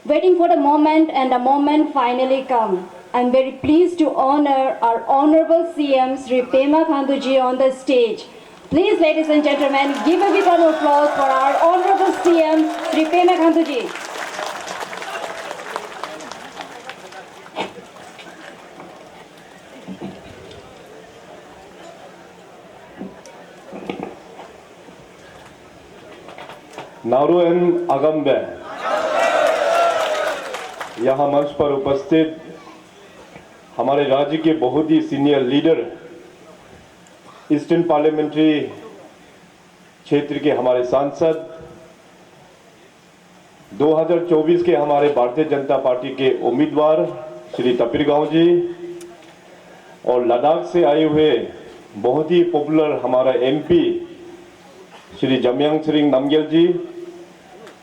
Waiting for the moment, and the moment finally come. I'm very pleased to honor our Honorable CM Sri Pema Khanduji on the stage. Please, ladies and gentlemen, give a big round of applause for our Honorable CM Sri Pema Khanduji. नारुएन अगम्बे यहाँ मंच पर उपस्थित हमारे राज्य के बहुत ही senior leader, eastern parliamentary क्षेत्र के हमारे सांसद, 2024 के हमारे भारतीय जनता पार्टी के उम्मीदवार श्री तपिर गांव जी और लद्दाख से आए हुए बहुत ही पॉपुलर हमारा एमपी श्री जमयांग सेरिंग नामग्याल जी,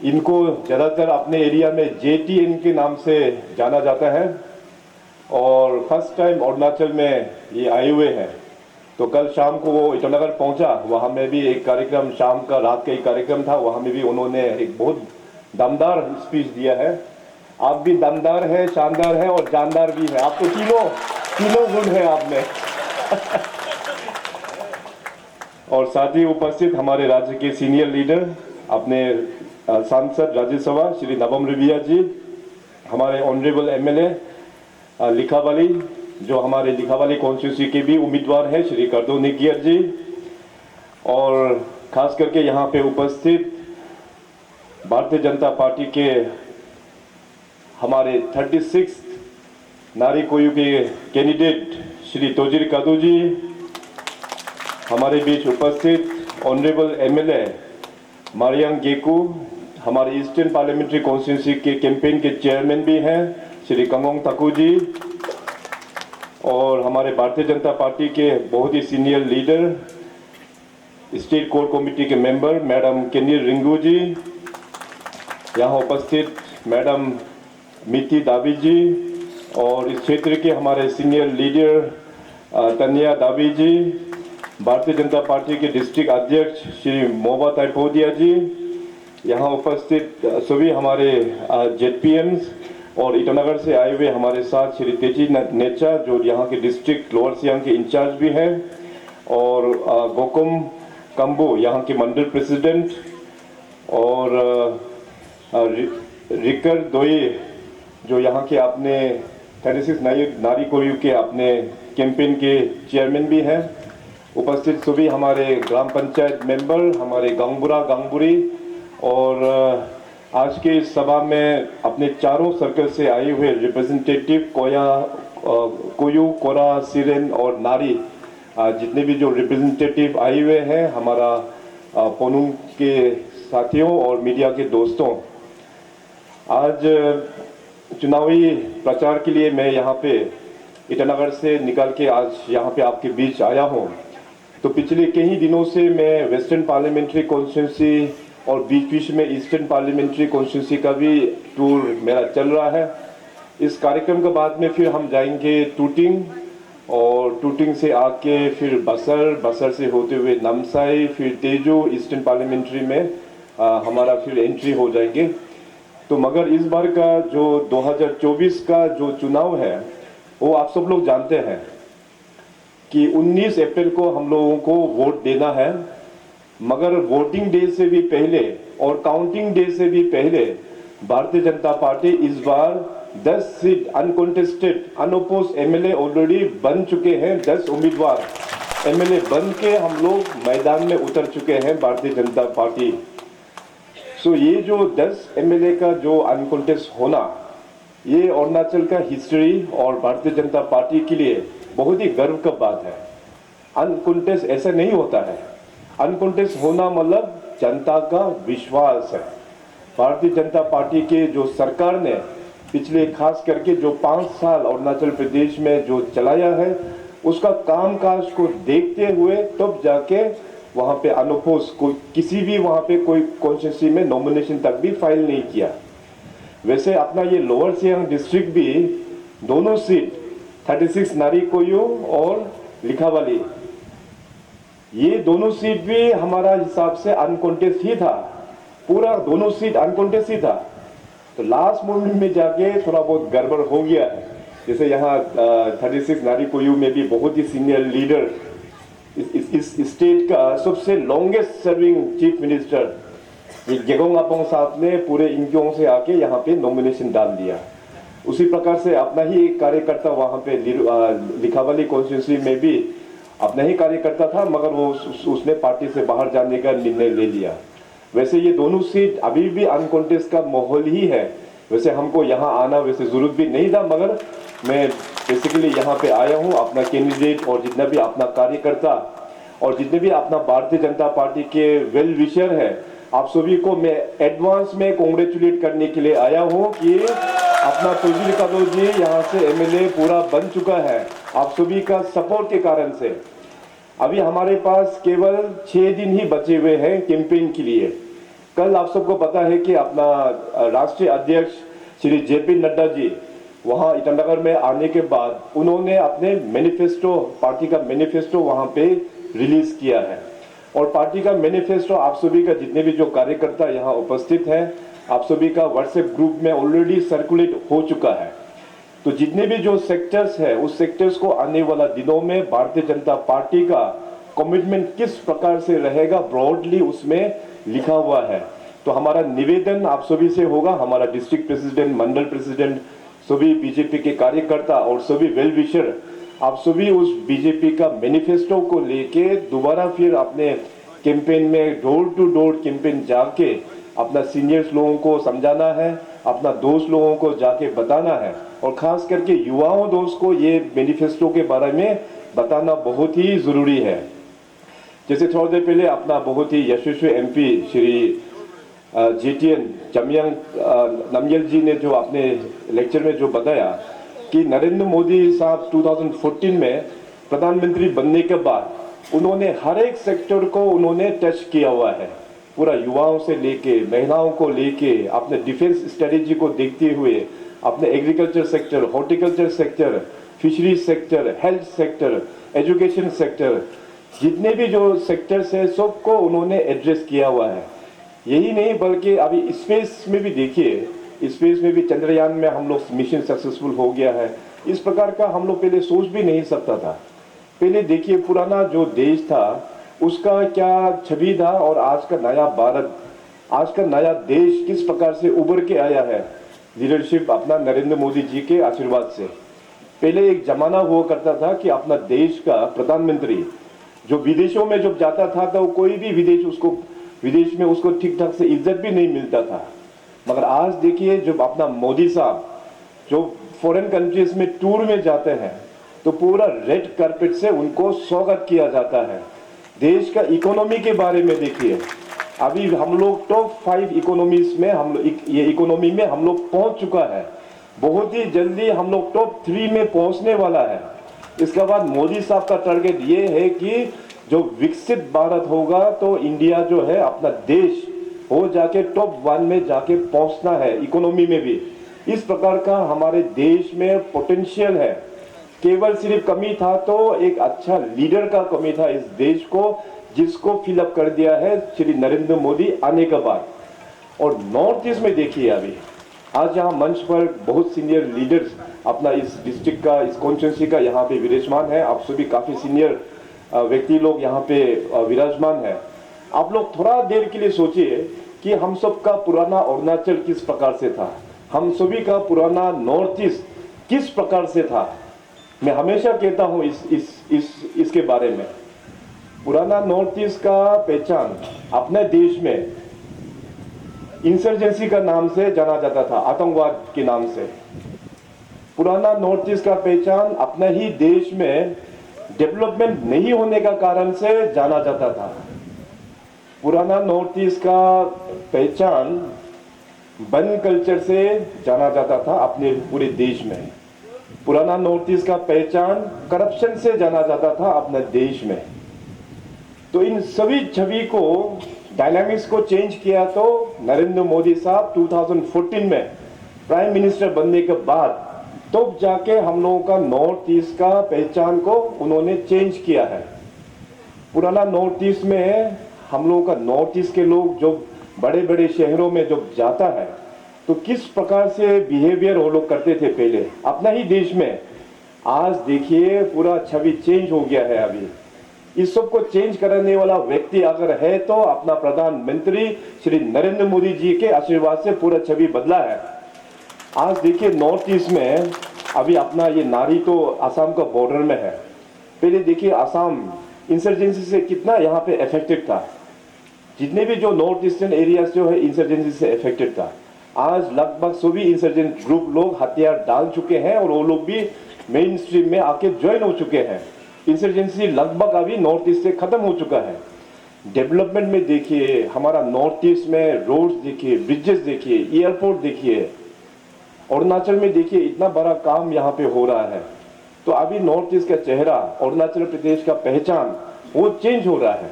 इनको ज़्यादातर अपने एरिया में JTN के नाम से जाना जाता है और फर्स्ट टाइम अरुणाचल में ये आए हुए हैं। तो कल शाम को वो ईटानगर पहुंचा, वहाँ में भी एक कार्यक्रम, शाम का रात का एक कार्यक्रम था, वहाँ में भी उन्होंने एक बहुत दमदार स्पीच दिया है। आप भी दमदार है, शानदार है और जानदार भी है, आप तो तीनों गुण है आप में। और साथ ही उपस्थित हमारे राज्य के सीनियर लीडर, अपने सांसद राज्यसभा श्री नवम रिबिया जी, हमारे ऑनरेबल MLA लिखावाली, जो हमारे लिखावाली कॉन्स्टिट्यूंसी के भी उम्मीदवार हैं श्री करदो निगियर जी, और खास करके यहाँ पे उपस्थित भारतीय जनता पार्टी के हमारे 36 नारी कोयू के कैंडिडेट श्री तोजिर कादू जी, हमारे बीच उपस्थित ऑनरेबल MLA मारियांग गेकू, हमारे ईस्टर्न पार्लियामेंट्री कॉन्स्टिट्यूंसी के कैंपेन के चेयरमैन भी हैं श्री कंगोंग ताकू जी, और हमारे भारतीय जनता पार्टी के बहुत ही senior leader, state core committee के मेंबर मैडम केनिर रिंगू जी, यहाँ उपस्थित मैडम मिति दाबी जी, और इस क्षेत्र के हमारे सीनियर लीडर तन्या दाबी जी, भारतीय जनता पार्टी के डिस्ट्रिक्ट अध्यक्ष श्री मोबा ताइपोदिया जी, यहाँ उपस्थित सभी हमारे ZPMs और ईटानगर से आए हुए हमारे साथ श्री तेजी नेचा, जो यहाँ के डिस्ट्रिक्ट लोअर सियांग के इंचार्ज भी हैं, और गोकुम कंबो यहाँ के मंडल प्रेसिडेंट, और रिकर दोई जो यहाँ के अपने 36 नारी कोयू के अपने कैंपेन के चेयरमैन भी हैं, उपस्थित सभी हमारे ग्राम पंचायत मेंबर, हमारे गंगबुरा गंगबुरी, और आज के इस सभा में अपने चारों सर्कल से आए हुए रिप्रेजेंटेटिव कोयू, कोरा, सिरेन और नारी, जितने भी जो रिप्रेजेंटेटिव आए हुए हैं, हमारा पोनुंग के साथियों और मीडिया के दोस्तों, आज चुनावी प्रचार के लिए मैं यहाँ पे ईटानगर से निकल के आज यहाँ पे आपके बीच आया हूँ। तो पिछले कई दिनों से मैं वेस्टर्न पार्लियामेंट्री कॉन्स्टिट्यूंसी और बीच बीच में ईस्टर्न पार्लियामेंट्री कॉन्स्टिट्यूंसी का भी टूर मेरा चल रहा है। इस कार्यक्रम के बाद में फिर हम जाएंगे टूटिंग, और टूटिंग से आके फिर बसर से होते हुए नामसाई, फिर तेजू, ईस्टर्न पार्लियामेंट्री में हमारा फिर एंट्री हो जाएंगे। तो मगर इस बार का जो 2024 का जो चुनाव है, वो आप सब लोग जानते हैं कि 19 अप्रैल को हम लोगों को वोट देना है, मगर वोटिंग डे से भी पहले और काउंटिंग डे से भी पहले भारतीय जनता पार्टी इस बार 10 सीट अनकॉन्टेस्टेड अनओपोज MLA ऑलरेडी बन चुके हैं। 10 उम्मीदवार MLA बन के हम लोग मैदान में उतर चुके हैं भारतीय जनता पार्टी। सो ये जो 10 MLA का जो अनकॉन्टेस्ट होना, ये अरुणाचल का हिस्ट्री और भारतीय जनता पार्टी के लिए बहुत ही गर्व का बात है। अनकॉन्टेस्ट ऐसा नहीं होता है, अनकॉन्टेस्ट होना मतलब जनता का विश्वास है। भारतीय जनता पार्टी के जो सरकार ने पिछले खास करके जो 5 साल अरुणाचल प्रदेश में जो चलाया है, उसका कामकाज को देखते हुए तब जाके वहाँ पे अनोपोज कोई किसी भी वहाँ पे कोई कॉन्स्टिट्यूंसी में नॉमिनेशन तक भी फाइल नहीं किया। वैसे अपना ये लोअर सियांग डिस्ट्रिक्ट भी दोनों सीट 36 नारीकोयू और लिखावाली, ये दोनों सीट भी हमारा हिसाब से अनकॉन्टेस्ट ही था, पूरा दोनों सीट अनकॉन्टेस्ट ही था। तो लास्ट मोमेंट में जाके थोड़ा बहुत गड़बड़ हो गया है। जैसे यहाँ 36 नारीकोयू में भी बहुत ही सीनियर लीडर, इस स्टेट का सबसे longest serving chief minister Gegong apong साहब ने पूरे इंक्यों से आके यहाँ पे नॉमिनेशन डाल दिया। उसी प्रकार से अपना ही एक कार्यकर्ता वहाँ पे लिखावाली कॉन्स्टिट्यूंसी में भी अपना ही कार्यकर्ता था, मगर वो उसने पार्टी से बाहर जाने का निर्णय ले लिया। वैसे ये दोनों सीट अभी भी अनकॉन्टेस्ट का माहौल ही है। वैसे हमको यहाँ आना वैसे जरूरत भी नहीं था, मगर मैं बेसिकली यहाँ पे आया हूँ अपना कैंडिडेट और जितना भी अपना कार्यकर्ता और जितने भी अपना भारतीय जनता पार्टी के वेल विशर है, आप सभी को मैं एडवांस में कॉन्ग्रेचुलेट करने के लिए आया हूँ कि अपना तुलसी कदो जी यहाँ से एमएलए पूरा बन चुका है आप सभी का सपोर्ट के कारण से। अभी हमारे पास केवल 6 दिन ही बचे हुए हैं कैंपेन के लिए। कल आप सबको पता है कि अपना राष्ट्रीय अध्यक्ष श्री जेपी नड्डा जी वहाँ ईटानगर में आने के बाद उन्होंने अपने मैनिफेस्टो, पार्टी का मैनिफेस्टो वहाँ पे रिलीज किया है। और पार्टी का मैनिफेस्टो आप सभी का जितने भी जो कार्यकर्ता यहाँ उपस्थित हैं, आप सभी का व्हाट्सएप ग्रुप में ऑलरेडी सर्कुलेट हो चुका है। तो जितने भी जो सेक्टर्स है उस सेक्टर्स को आने वाला दिनों में भारतीय जनता पार्टी का कमिटमेंट किस प्रकार से रहेगा ब्रॉडली उसमें लिखा हुआ है। तो हमारा निवेदन आप सभी से होगा, हमारा डिस्ट्रिक्ट प्रेसिडेंट, मंडल प्रेसिडेंट, सभी बीजेपी के कार्यकर्ता और सभी वेल विशर, आप सभी उस बीजेपी का मैनिफेस्टो को लेके दोबारा फिर अपने कैंपेन में डोर टू डोर कैंपेन जाके अपना सीनियर्स लोगों को समझाना है, अपना दोस्त लोगों को जाके बताना है और खास करके युवाओं दोस्त को ये मैनिफेस्टो के बारे में बताना बहुत ही जरूरी है। जैसे थोड़ी देर पहले अपना बहुत ही यशस्वी एमपी श्री जेटीएन जमयांग नामग्याल जी ने जो अपने लेक्चर में जो बताया कि नरेंद्र मोदी साहब 2014 में प्रधानमंत्री बनने के बाद उन्होंने हर एक सेक्टर को उन्होंने टच किया हुआ है, पूरा युवाओं से लेके महिलाओं को लेके अपने डिफेंस स्ट्रेटेजी को देखते हुए अपने agriculture sector, horticulture sector, fisheries sector, health sector, education sector, जितने भी जो सेक्टर्स है सबको उन्होंने एड्रेस किया हुआ है। यही नहीं बल्कि अभी स्पेस में भी देखिए, स्पेस में भी चंद्रयान में हम लोग मिशन सक्सेसफुल हो गया है। इस प्रकार का हम लोग पहले सोच भी नहीं सकता था। पहले देखिए पुराना जो देश था उसका क्या छवि था और आज का नया भारत, आज का नया देश किस प्रकार से उभर के आया है लीडरशिप अपना नरेंद्र मोदी जी के आशीर्वाद से। पहले एक जमाना हुआ करता था कि अपना देश का प्रधानमंत्री जो विदेशों में जब जाता था तो कोई भी विदेश में उसको ठीक ठाक से इज्जत भी नहीं मिलता था। मगर आज देखिए जब अपना मोदी साहब जो फॉरेन कंट्रीज में टूर में जाते हैं तो पूरा रेड कार्पेट से उनको स्वागत किया जाता है। देश का इकोनॉमी के बारे में देखिए, अभी हम लोग टॉप 5 इकोनॉमीज में ये इकोनॉमी में हम लोग पहुंच चुका है। बहुत ही जल्दी हम लोग टॉप 3 में पहुंचने वाला है। इसके बाद मोदी साहब का टारगेट ये है कि जो विकसित भारत होगा तो इंडिया जो है अपना देश हो जाके टॉप 1 में जाके पहुंचना है इकोनॉमी में भी। इस प्रकार का हमारे देश में पोटेंशियल है। केवल सिर्फ कमी था तो एक अच्छा लीडर का कमी था इस देश को, जिसको फिलअप कर दिया है श्री नरेंद्र मोदी आने के बाद। और नॉर्थ ईस्ट में देखिए अभी आज यहाँ मंच पर बहुत सीनियर लीडर्स अपना इस डिस्ट्रिक्ट का, इस कॉन्स्टिट्यूंसी का यहाँ पे विराजमान है। आप सभी काफी सीनियर व्यक्ति लोग यहाँ पे विराजमान है। आप लोग थोड़ा देर के लिए सोचिए कि हम सब का पुराना अरुणाचल किस प्रकार से था, हम सभी का पुराना नॉर्थ ईस्ट किस प्रकार से था। मैं हमेशा कहता हूँ इसके बारे में। पुराना नॉर्थ ईस्ट का पहचान अपने देश में इंसर्जेंसी का नाम से जाना जाता था, आतंकवाद के नाम से। पुराना नॉर्थ ईस्ट का पहचान अपने ही देश में डेवलपमेंट नहीं होने का कारण से जाना जाता था। पुराना नॉर्थ ईस्ट का पहचान वन कल्चर से जाना जाता था अपने पूरे देश में। पुराना नॉर्थ ईस्ट का पहचान करप्शन से जाना जाता था अपने देश में। तो इन सभी छवि को, डायनामिक्स को चेंज किया तो नरेंद्र मोदी साहब 2014 में प्राइम मिनिस्टर बनने के बाद तो जाके हम लोगों का नॉर्थ ईस्ट का पहचान को उन्होंने चेंज किया है। पुराना नॉर्थ ईस्ट में हम लोगों का नॉर्थ ईस्ट के लोग जो बड़े बड़े शहरों में जब जाता है तो किस प्रकार से बिहेवियर वो लोग करते थे पहले अपना ही देश में। आज देखिए पूरा छवि चेंज हो गया है। अभी इस सब को चेंज करने वाला व्यक्ति अगर है तो अपना प्रधानमंत्री श्री नरेंद्र मोदी जी के आशीर्वाद से पूरा छवि बदला है। आज देखिए नॉर्थ ईस्ट में अभी अपना ये नारी तो असम का बॉर्डर में है। पहले देखिए असम इंसर्जेंसी से कितना यहाँ पे अफेक्टेड था। जितने भी जो नॉर्थ ईस्टर्न एरिया जो है इंसर्जेंसी से अफेक्टेड था, आज लगभग सभी इंसर्जेंट ग्रुप लोग हथियार डाल चुके हैं और वो लोग भी मेन स्ट्रीम में आके ज्वाइन हो चुके हैं। इंसर्जेंसी लगभग अभी नॉर्थ ईस्ट से खत्म हो चुका है। डेवलपमेंट में देखिए हमारा नॉर्थ ईस्ट में रोड्स देखिए, ब्रिजेस देखिए, एयरपोर्ट देखिए, अरुणाचल में देखिए इतना बड़ा काम यहाँ पे हो रहा है। तो अभी नॉर्थ ईस्ट का चेहरा, अरुणाचल प्रदेश का पहचान वो चेंज हो रहा है।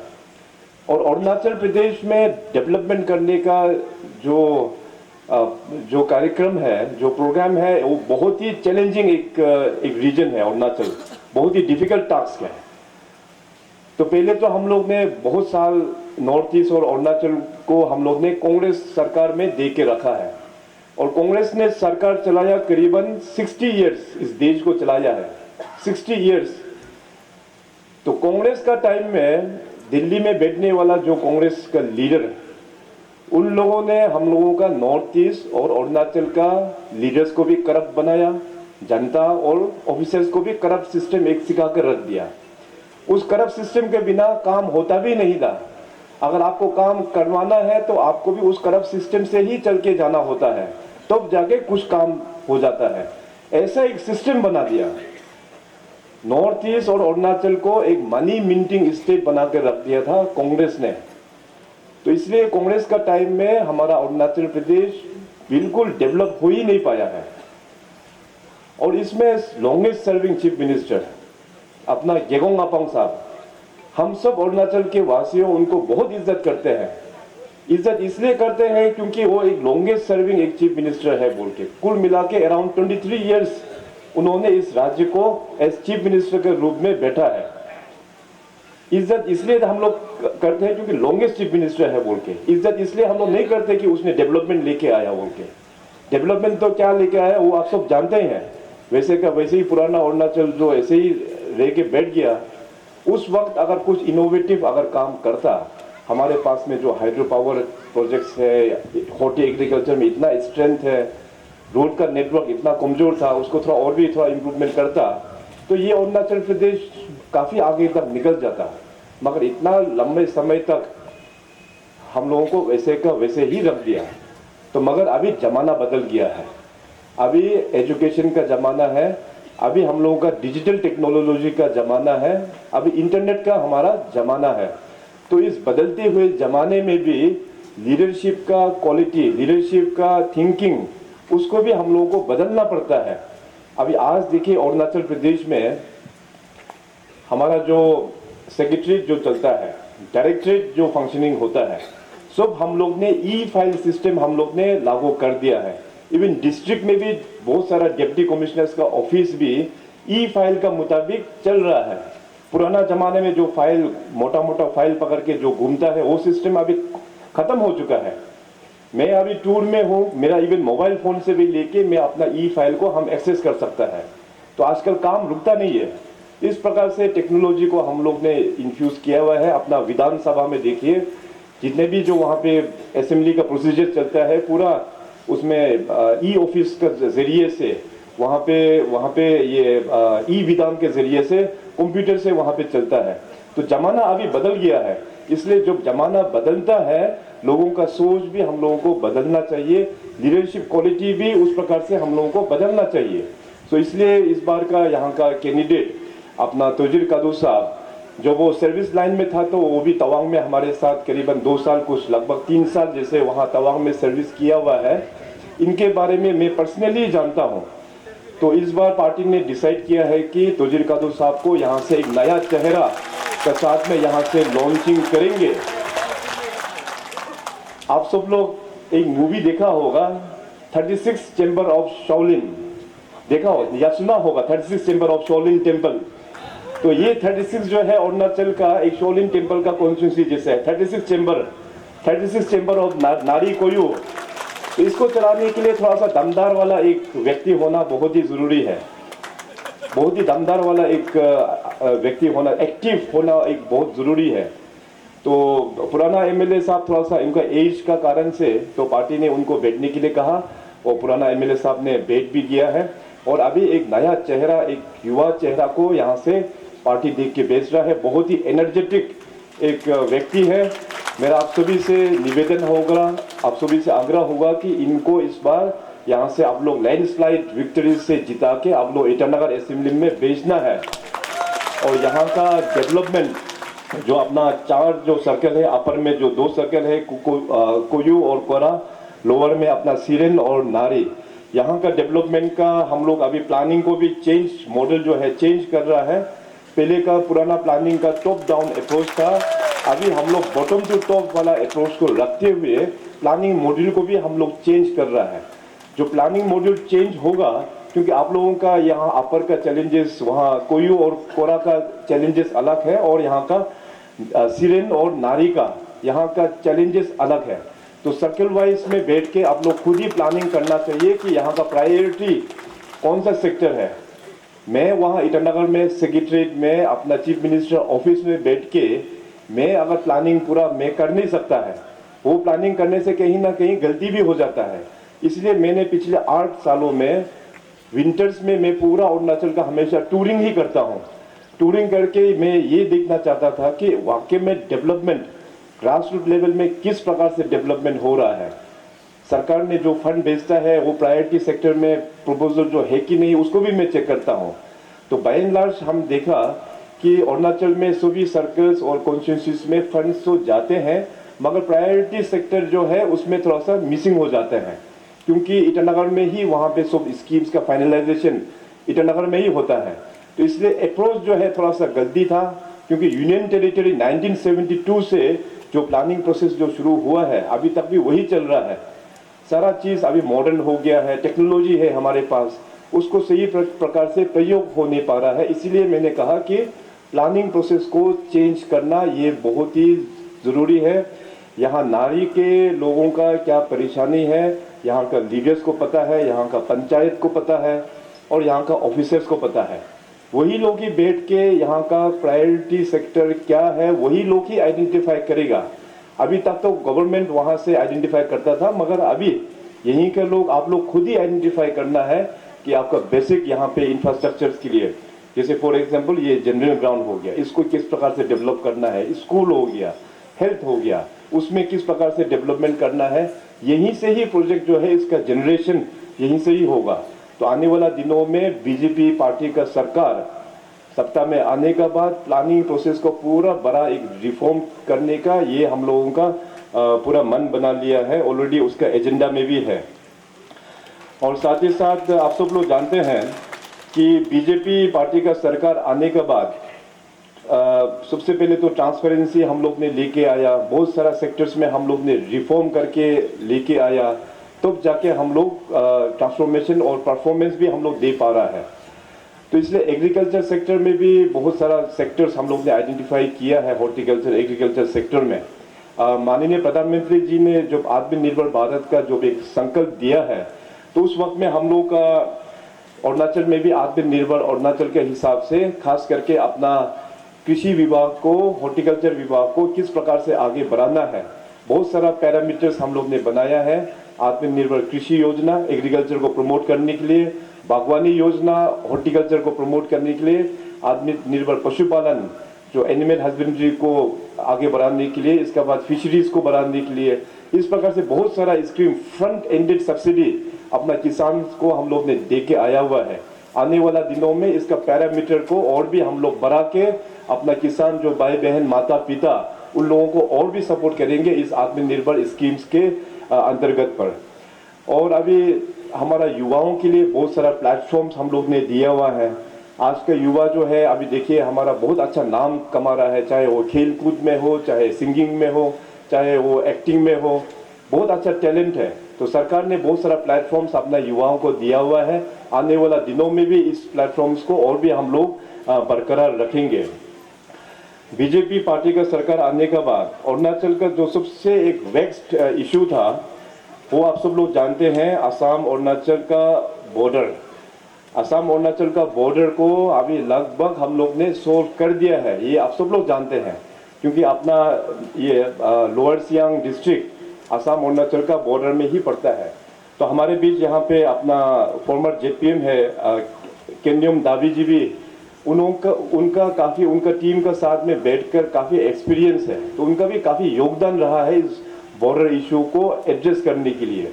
और अरुणाचल प्रदेश में डेवलपमेंट करने का जो कार्यक्रम है, जो प्रोग्राम है, वो बहुत ही चैलेंजिंग एक रीजन है। अरुणाचल बहुत ही डिफिकल्ट टास्क है। तो पहले तो हम लोग ने बहुत साल नॉर्थ ईस्ट और अरुणाचल को हम लोग ने कांग्रेस सरकार में दे के रखा है और कांग्रेस ने सरकार चलाया करीबन 60 इयर्स इस देश को चलाया है। 60 इयर्स। तो कांग्रेस का टाइम में दिल्ली में बैठने वाला जो कांग्रेस का लीडर, उन लोगों ने हम लोगों का नॉर्थ ईस्ट और अरुणाचल का लीडर्स को भी करप्ट बनाया, जनता और ऑफिसर्स को भी करप्ट सिस्टम एक सिखा कर रख दिया। उस करप्ट सिस्टम के बिना काम होता भी नहीं था। अगर आपको काम करवाना है तो आपको भी उस करप्ट सिस्टम से ही चल के जाना होता है, तब जाके कुछ काम हो जाता है। ऐसा एक सिस्टम बना दिया। नॉर्थ ईस्ट और अरुणाचल को एक मनी मिंटिंग स्टेट बना कर रख दिया था कांग्रेस ने। तो इसलिए कांग्रेस का टाइम में हमारा अरुणाचल प्रदेश बिल्कुल डेवलप हो ही नहीं पाया है। और इसमें लॉन्गेस्ट सर्विंग चीफ मिनिस्टर अपना गेगोंग अपांग साहब, हम सब अरुणाचल के वासियों उनको बहुत इज्जत करते हैं। इज्जत इसलिए करते हैं क्योंकि वो एक लॉन्गेस्ट सर्विंग एक चीफ मिनिस्टर है बोल के। कुल मिला के अराउंड 23 इयर्स उन्होंने इस राज्य को एज चीफ मिनिस्टर के रूप में बैठा है। इज्जत इसलिए हम लोग करते हैं क्योंकि लॉन्गेस्ट चीफ मिनिस्टर है बोल के। इज्जत इसलिए हम लोग नहीं करते कि उसने डेवलपमेंट लेके आया बोल के। डेवलपमेंट तो क्या लेके आया वो आप सब जानते हैं। वैसे का वैसे ही पुराना अरुणाचल जो ऐसे ही रह के बैठ गया। उस वक्त अगर कुछ इनोवेटिव अगर काम करता, हमारे पास में जो हाइड्रो पावर प्रोजेक्ट्स है, हॉर्टी एग्रीकल्चर में इतना स्ट्रेंथ है, रोड का नेटवर्क इतना कमजोर था, उसको थोड़ा इम्प्रूवमेंट करता तो ये अरुणाचल प्रदेश काफी आगे तक निकल जाता। मगर इतना लंबे समय तक हम लोगों को वैसे का वैसे ही रख दिया। तो मगर अभी जमाना बदल गया है। अभी एजुकेशन का जमाना है, अभी हम लोगों का डिजिटल टेक्नोलॉजी का जमाना है, अभी इंटरनेट का हमारा जमाना है। तो इस बदलते हुए जमाने में भी लीडरशिप का क्वालिटी, लीडरशिप का थिंकिंग, उसको भी हम लोगों को बदलना पड़ता है। अभी आज देखिए अरुणाचल प्रदेश में हमारा जो सेक्रेटरीट जो चलता है, डायरेक्टरेट जो फंक्शनिंग होता है, सब हम लोग ने ई फाइल सिस्टम हम लोग ने लागू कर दिया है। इवन डिस्ट्रिक्ट में भी बहुत सारा डिप्टी कमिश्नर्स का ऑफिस भी ई फाइल का मुताबिक चल रहा है। पुराना जमाने में जो फाइल मोटा मोटा फाइल पकड़ के जो घूमता है वो सिस्टम अभी खत्म हो चुका है। मैं अभी टूर में हूँ, मेरा इवन मोबाइल फोन से भी लेके मैं अपना ई फाइल को हम एक्सेस कर सकता है। तो आजकल काम रुकता नहीं है। इस प्रकार से टेक्नोलॉजी को हम लोग ने इन्फ्यूज किया हुआ है। अपना विधानसभा में देखिए जितने भी जो वहाँ पे असेंबली का प्रोसीजर चलता है पूरा उसमें ई ऑफिस के जरिए से वहाँ पे ये ई विधान के जरिए से कंप्यूटर से वहाँ पे चलता है। तो जमाना अभी बदल गया है। इसलिए जब जमाना बदलता है लोगों का सोच भी हम लोगों को बदलना चाहिए, लीडरशिप क्वालिटी भी उस प्रकार से हम लोगों को बदलना चाहिए। तो इसलिए इस बार का यहाँ का कैंडिडेट अपना तोजिर कादू साहब, जो वो सर्विस लाइन में था तो वो भी तवांग में हमारे साथ करीबन 2 साल, कुछ लगभग 3 साल जैसे वहाँ तवांग में सर्विस किया हुआ है। इनके बारे में मैं पर्सनली जानता हूँ। तो इस बार पार्टी ने डिसाइड किया है कि तोजिर कादू साहब को यहाँ से एक नया चेहरा के साथ में यहाँ से लॉन्चिंग करेंगे। आप सब लोग एक मूवी देखा होगा 36 चैम्बर ऑफ शाओलिन, देखा हो या सुना होगा 36 चेंबर ऑफ शोलिन टेम्पल। तो ये 36 जो है अरुणाचल का एक शोलिन टेम्पल का कॉन्स्टिट्यूंसी जैसे है। 36 चेंबर ऑफ नारी कोयू। तो इसको चलाने के लिए थोड़ा सा दमदार वाला एक व्यक्ति होना बहुत ही जरूरी है। बहुत ही दमदार वाला एक व्यक्ति होना, एक्टिव होना एक बहुत जरूरी है। तो पुराना एमएलए साहब थोड़ा सा इनका एज का कारण से तो पार्टी ने उनको बैठने के लिए कहा और पुराना एमएलए साहब ने बैठ भी किया है। और अभी एक नया चेहरा, एक युवा चेहरा को यहाँ से पार्टी देख के भेज रहा है। बहुत ही एनर्जेटिक एक व्यक्ति है। मेरा आप सभी से निवेदन होगा, आप सभी से आग्रह होगा कि इनको इस बार यहाँ से आप लोग लैंडस्लाइड विक्ट्री से जिता के आप लोग ईटानगर असेंबली में भेजना है। और यहाँ का डेवलपमेंट जो अपना 4 जो सर्कल है, अपर में जो 2 सर्कल है कोयू और कोरा, लोअर में अपना सिरेन और नारी, यहाँ का डेवलपमेंट का हम लोग अभी प्लानिंग को भी चेंज, मॉडल जो है चेंज कर रहा है। पहले का पुराना प्लानिंग का टॉप डाउन अप्रोच था, अभी हम लोग बॉटम टू टॉप वाला अप्रोच को रखते हुए प्लानिंग मॉड्यूल को भी हम लोग चेंज कर रहा है। जो प्लानिंग मॉड्यूल चेंज होगा, क्योंकि आप लोगों का यहाँ अपर का चैलेंजेस, वहाँ कोयू और कोरा का चैलेंजेस अलग है और यहाँ का सिरेन और नारी का यहाँ का चैलेंजेस अलग है। तो सर्कल वाइज में बैठ के आप लोग खुद ही प्लानिंग करना चाहिए कि यहाँ का प्रायोरिटी कौन सा सेक्टर है। मैं वहाँ ईटानगर में सेक्रेटरीट में अपना चीफ मिनिस्टर ऑफिस में बैठ के मैं अगर प्लानिंग पूरा मैं कर नहीं सकता है, वो प्लानिंग करने से कहीं ना कहीं गलती भी हो जाता है। इसलिए मैंने पिछले 8 सालों में विंटर्स में मैं पूरा अरुणाचल का हमेशा टूरिंग ही करता हूँ। टूरिंग करके मैं ये देखना चाहता था कि वाकई में डेवलपमेंट ग्रास रूट लेवल में किस प्रकार से डेवलपमेंट हो रहा है। सरकार ने जो फंड भेजता है वो प्रायोरिटी सेक्टर में प्रपोजल जो है कि नहीं, उसको भी मैं चेक करता हूँ। तो बाय एंड लार्ज हम देखा कि अरुणाचल में सभी सर्कल्स और कॉन्स्टिट्यूंसीज में फंड्स तो जाते हैं, मगर प्रायोरिटी सेक्टर जो है उसमें थोड़ा सा मिसिंग हो जाते हैं, क्योंकि ईटानगर में ही वहाँ पे सब स्कीम्स का फाइनलाइजेशन ईटानगर में ही होता है। तो इसलिए अप्रोच जो है थोड़ा सा गलती था, क्योंकि यूनियन टेरिटरी 1972 से जो प्लानिंग प्रोसेस जो शुरू हुआ है अभी तक भी वही चल रहा है। सारा चीज़ अभी मॉडर्न हो गया है, टेक्नोलॉजी है हमारे पास, उसको सही प्रकार से प्रयोग हो नहीं पा रहा है। इसीलिए मैंने कहा कि प्लानिंग प्रोसेस को चेंज करना ये बहुत ही ज़रूरी है। यहाँ नारी के लोगों का क्या परेशानी है, यहाँ का लीडर्स को पता है, यहाँ का पंचायत को पता है और यहाँ का ऑफिसर्स को पता है। वही लोग ही बैठ के यहाँ का प्रायोरिटी सेक्टर क्या है वही लोग ही आइडेंटिफाई करेगा। अभी तक तो गवर्नमेंट वहाँ से आइडेंटिफाई करता था, मगर अभी यहीं के लोग, आप लोग खुद ही आइडेंटिफाई करना है कि आपका बेसिक यहाँ पे इंफ्रास्ट्रक्चर के लिए, जैसे फॉर एग्जांपल ये जनरल ग्राउंड हो गया, इसको किस प्रकार से डेवलप करना है, स्कूल हो गया, हेल्थ हो गया, उसमें किस प्रकार से डेवलपमेंट करना है। यहीं से ही प्रोजेक्ट जो है इसका जनरेशन यहीं से ही होगा। तो आने वाला दिनों में बीजेपी पार्टी का सरकार सत्ता में आने के बाद प्लानिंग प्रोसेस को पूरा बड़ा एक रिफॉर्म करने का ये हम लोगों का पूरा मन बना लिया है, ऑलरेडी उसका एजेंडा में भी है। और साथ ही साथ आप सब लोग जानते हैं कि बीजेपी पार्टी का सरकार आने के बाद सबसे पहले तो ट्रांसपेरेंसी हम लोग ने लेके आया, बहुत सारा सेक्टर्स में हम लोग ने रिफॉर्म करके लेके आया, तब जाके हम लोग ट्रांसफॉर्मेशन और परफॉर्मेंस भी हम लोग दे पा रहा है। तो इसलिए एग्रीकल्चर सेक्टर में भी बहुत सारा सेक्टर्स हम लोग ने आइडेंटिफाई किया है। हॉर्टिकल्चर, एग्रीकल्चर सेक्टर में माननीय प्रधानमंत्री जी ने जब आत्मनिर्भर भारत का जो एक संकल्प दिया है, तो उस वक्त में हम लोग का अरुणाचल में भी आत्मनिर्भर अरुणाचल के हिसाब से खास करके अपना कृषि विभाग को, हॉर्टिकल्चर विभाग को किस प्रकार से आगे बढ़ाना है, बहुत सारा पैरामीटर्स हम लोग ने बनाया है। आत्मनिर्भर कृषि योजना एग्रीकल्चर को प्रमोट करने के लिए, बागवानी योजना हॉर्टिकल्चर को प्रमोट करने के लिए, आत्मनिर्भर पशुपालन जो एनिमल हस्बेंड्री को आगे बढ़ाने के लिए, इसके बाद फिशरीज को बढ़ाने के लिए, इस प्रकार से बहुत सारा स्कीम, फ्रंट एंडेड सब्सिडी अपना किसान को हम लोग ने दे के आया हुआ है। आने वाला दिनों में इसका पैरामीटर को और भी हम लोग बढ़ा के अपना किसान जो भाई बहन माता पिता उन लोगों को और भी सपोर्ट करेंगे इस आत्मनिर्भर स्कीम्स के अंतर्गत पर। और अभी हमारा युवाओं के लिए बहुत सारा प्लेटफॉर्म्स हम लोग ने दिया हुआ है। आज का युवा जो है अभी देखिए हमारा बहुत अच्छा नाम कमा रहा है, चाहे वो खेल कूद में हो, चाहे सिंगिंग में हो, चाहे वो एक्टिंग में हो, बहुत अच्छा टैलेंट है। तो सरकार ने बहुत सारा प्लेटफॉर्म्स अपना युवाओं को दिया हुआ है। आने वाला दिनों में भी इस प्लेटफॉर्म्स को और भी हम लोग बरकरार रखेंगे। बीजेपी पार्टी का सरकार आने के बाद अरुणाचल का जो सबसे एक वेक्स्ड इशू था, वो आप सब लोग जानते हैं, असम अरुणाचल का बॉर्डर। असम अरुणाचल का बॉर्डर को अभी लगभग हम लोग ने सोल्व कर दिया है, ये आप सब लोग जानते हैं, क्योंकि अपना ये लोअर सियांग डिस्ट्रिक्ट असम अरुणाचल का बॉर्डर में ही पड़ता है। तो हमारे बीच यहाँ पे अपना फॉर्मर जेपीएम है केन्योम दावी जी भी, उनका टीम का साथ में बैठकर काफ़ी एक्सपीरियंस है, तो उनका भी काफ़ी योगदान रहा है इस बॉर्डर इशू को एड्रेस करने के लिए।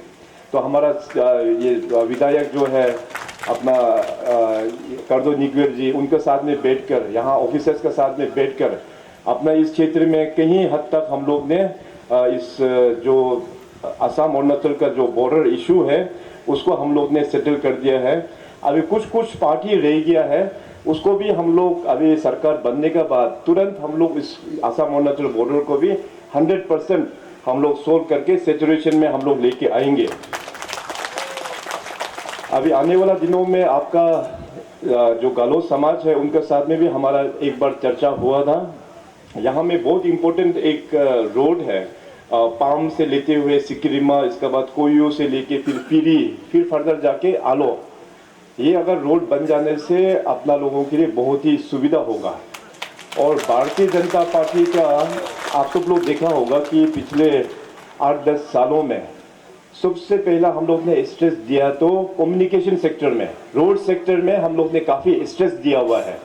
तो हमारा ये विधायक जो है अपना करदो निगवेर जी, उनके साथ में बैठकर, यहाँ ऑफिसर्स के साथ में बैठकर अपना इस क्षेत्र में कहीं हद तक हम लोग ने इस जो असम अरुणाचल का जो बॉर्डर इशू है उसको हम लोग ने सेटल कर दिया है। अभी कुछ पार्टी रह गया है, उसको भी हम लोग अभी सरकार बनने के बाद तुरंत हम लोग इस असम अरुणाचल बॉर्डर को भी 100% हम लोग सोल्व करके सेचुरेशन में हम लोग लेके आएंगे। अभी आने वाला दिनों में आपका जो गालो समाज है उनके साथ में भी हमारा एक बार चर्चा हुआ था। यहाँ में बहुत इम्पोर्टेंट एक रोड है, पाम से लेते हुए सिक्किरिमा, इसके बाद कोयो से लेके फिर पीरी, फिर फर्दर जाके आलो। ये अगर रोड बन जाने से अपना लोगों के लिए बहुत ही सुविधा होगा। और भारतीय जनता पार्टी का आप सब लोग देखा होगा कि पिछले 8-10 सालों में सबसे पहला हम लोग ने स्ट्रेस दिया तो कम्युनिकेशन सेक्टर में, रोड सेक्टर में हम लोग ने काफ़ी स्ट्रेस दिया हुआ है।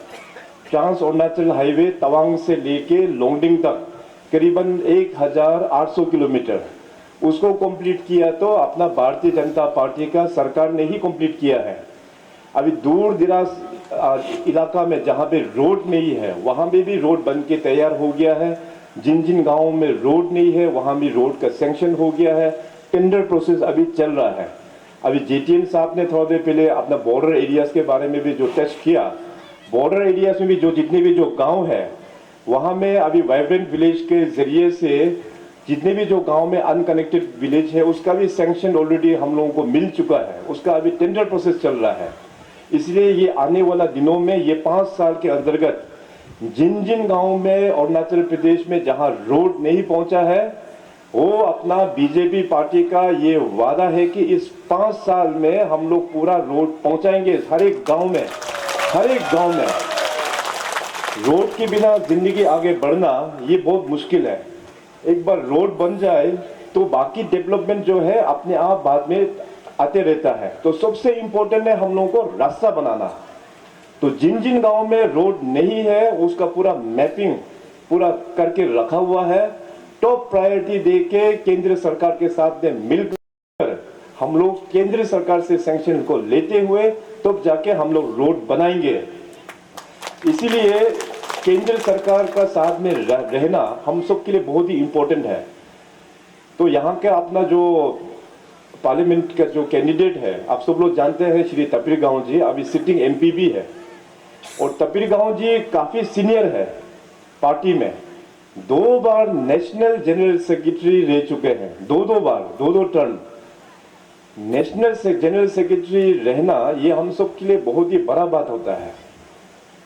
ट्रांस अरुणाचल हाईवे तवांग से लेके लोंगडिंग तक करीबन 1800 किलोमीटर, उसको कंप्लीट किया तो अपना भारतीय जनता पार्टी का सरकार ने ही कंप्लीट किया है। अभी दूर दराज इलाका में जहाँ पे रोड नहीं है वहाँ पे भी रोड बन के तैयार हो गया है। जिन गाँवों में रोड नहीं है वहाँ भी रोड का सैंक्शन हो गया है। टेंडर प्रोसेस अभी चल रहा है। अभी जेटीएन साहब ने थोड़ा देर पहले अपना बॉर्डर एरियाज के बारे में भी जो टेस्ट किया, बॉर्डर एरियाज में भी जो जितने भी जो गांव है वहां में अभी वाइब्रेंट विलेज के जरिए से जितने भी जो गांव में अनकनेक्टेड विलेज है उसका भी सैंक्शन ऑलरेडी हम लोगों को मिल चुका है, उसका अभी टेंडर प्रोसेस चल रहा है। इसलिए ये आने वाला दिनों में ये 5 साल के अंतर्गत जिन गाँव में अरुणाचल प्रदेश में जहाँ रोड नहीं पहुंचा है, वो अपना बीजेपी पार्टी का ये वादा है कि इस 5 साल में हम लोग पूरा रोड पहुंचाएंगे हर एक गांव में। हर एक गांव में रोड के बिना जिंदगी आगे बढ़ना ये बहुत मुश्किल है। एक बार रोड बन जाए तो बाकी डेवलपमेंट जो है अपने आप बाद में आते रहता है। तो सबसे इम्पोर्टेंट है हम लोगों को रास्ता बनाना। तो जिन गांव में रोड नहीं है उसका पूरा मैपिंग पूरा करके रखा हुआ है। टॉप प्रायोरिटी देके केंद्र सरकार के साथ में मिलकर हम लोग केंद्र सरकार से सैंक्शन को लेते हुए तब जाके हम लोग रोड बनाएंगे। इसीलिए केंद्र सरकार का साथ में रहना हम सब के लिए बहुत ही इम्पोर्टेंट है। तो यहाँ का अपना जो पार्लियामेंट का जो कैंडिडेट है आप सब लोग जानते हैं, श्री तपिर गांव जी अभी सिटिंग एमपी भी है। और तपिर गांव जी काफी सीनियर है पार्टी में, 2 बार नेशनल जनरल सेक्रेटरी रह चुके हैं, 2 बार 2 टर्म नेशनल जनरल सेक्रेटरी रहना ये हम सब के लिए बहुत ही बड़ा बात होता है।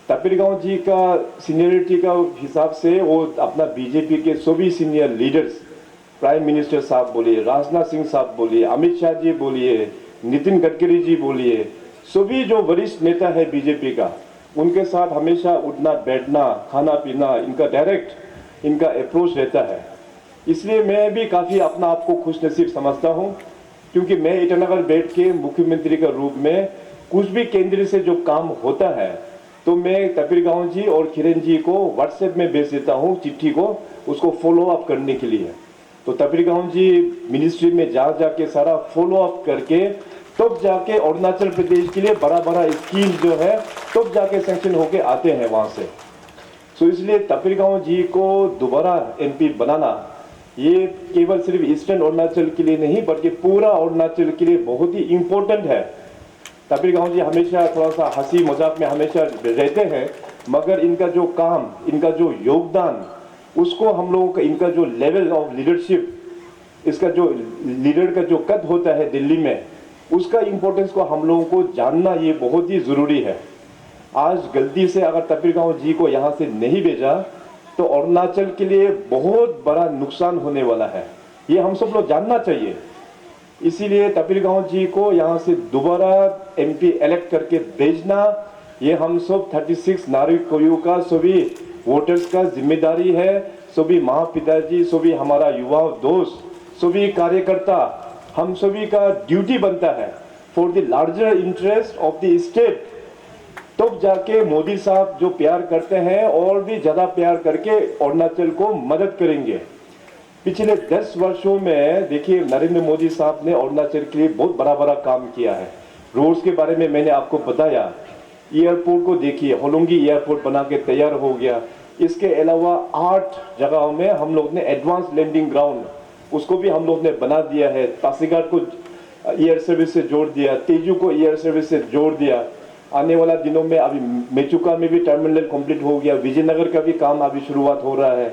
तपिर गांव जी का सीनियरिटी का हिसाब से वो अपना बीजेपी के सभी सीनियर लीडर्स, प्राइम मिनिस्टर साहब बोलिए, राजनाथ सिंह साहब बोलिए, अमित शाह जी बोलिए, नितिन गडकरी जी बोलिए, सभी जो वरिष्ठ नेता है बीजेपी का, उनके साथ हमेशा उठना बैठना खाना पीना इनका डायरेक्ट इनका अप्रोच रहता है। इसलिए मैं भी काफ़ी अपना आप को खुश नसीब समझता हूँ, क्योंकि मैं ईटानगर बैठ के मुख्यमंत्री का रूप में कुछ भी केंद्र से जो काम होता है तो मैं तपिर गांव जी और किरण जी को व्हाट्सएप में भेज देता हूँ चिट्ठी को, उसको फॉलो अप करने के लिए। तो तपिर गांव जी मिनिस्ट्री में जाके सारा फॉलो अप करके तब जाके अरुणाचल प्रदेश के लिए बड़ा स्कीम जो है तब जाके सैंक्शन होके आते हैं वहाँ से। तो इसलिए तपिर गांव जी को दोबारा एमपी बनाना ये केवल सिर्फ ईस्टर्न अरुणाचल के लिए नहीं बल्कि पूरा अरुणाचल के लिए बहुत ही इम्पोर्टेंट है। तपिर गांव जी हमेशा थोड़ा सा हंसी मजाक में हमेशा रहते हैं, मगर इनका जो काम, इनका जो योगदान, उसको हम लोगों का इनका जो लेवल ऑफ लीडरशिप इसका जो लीडर का जो कद होता है दिल्ली में, उसका इम्पोर्टेंस को हम लोगों को जानना ये बहुत ही ज़रूरी है। आज गलती से अगर तपिरगांव जी को यहाँ से नहीं भेजा तो अरुणाचल के लिए बहुत बड़ा नुकसान होने वाला है, ये हम सब लोग जानना चाहिए। इसीलिए तपिरगांव जी को यहाँ से दोबारा MP इलेक्ट करके भेजना, ये हम सब 36 नागरिकों का, सभी वोटर्स का जिम्मेदारी है। सभी महापिताजी, सभी हमारा युवा दोस्त, सभी कार्यकर्ता, हम सभी का ड्यूटी बनता है for the larger interest of the state. तब जाके मोदी साहब जो प्यार करते हैं और भी ज़्यादा प्यार करके अरुणाचल को मदद करेंगे। पिछले 10 वर्षों में देखिए नरेंद्र मोदी साहब ने अरुणाचल के लिए बहुत बड़ा बड़ा काम किया है। रोड्स के बारे में मैंने आपको बताया, एयरपोर्ट को देखिए, होलोंगी एयरपोर्ट बना के तैयार हो गया। इसके अलावा 8 जगहों में हम लोग ने एडवांस लैंडिंग ग्राउंड, उसको भी हम लोग ने बना दिया है। पासीघाट को एयर सर्विस से जोड़ दिया, तेजू को एयर सर्विस से जोड़ दिया। आने वाला दिनों में अभी मेचुका में भी टर्मिनल कंप्लीट हो गया, विजयनगर का भी काम अभी शुरुआत हो रहा है।